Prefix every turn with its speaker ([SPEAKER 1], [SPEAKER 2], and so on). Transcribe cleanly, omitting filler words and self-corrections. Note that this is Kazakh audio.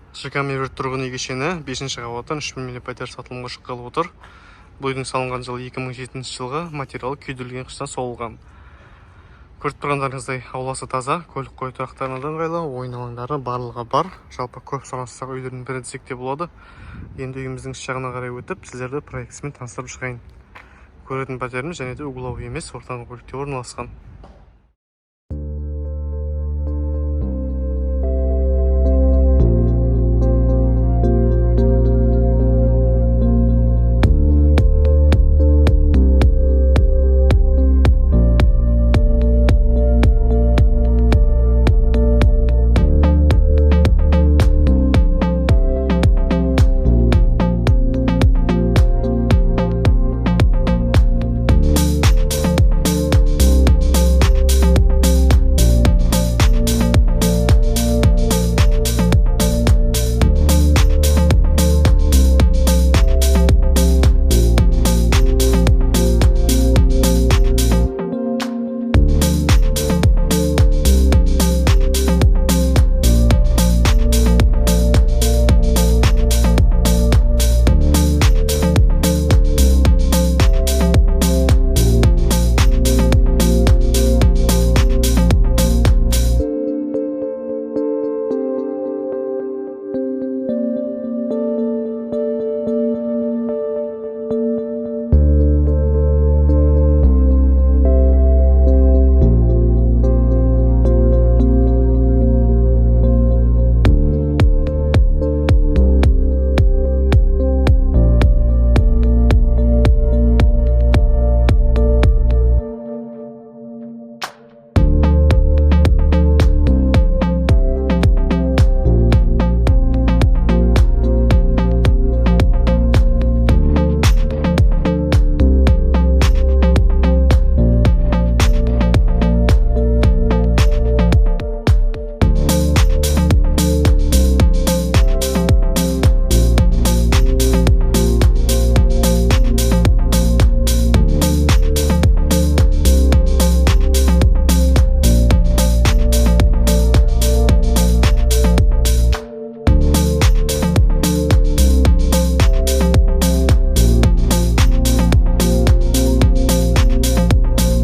[SPEAKER 1] ЖК Мейірбек тұрғын үй кешені 5-ші қабаттан 3 бөлмелі пәтер сатылымға шыққалы отыр. Бұл үйдің салынған жылы 2007 жылғы, материалы күйдірілген қыштан соғылған. Көріп тұрғандарыңыздай, ауласы таза, көлік қою тұрақтарына да ыңғайлы, ойын алаңдары барлығы бар. Жалпы көп сұраныстағы үйлердің бірі десек те болады. Енді үйіміздің іс жағына қарай өтіп, сіздерді проектісімен таныстырып шығайын. Көретін пәтеріміз және де угловой емес, ортаңғы бөлікте орналасқан.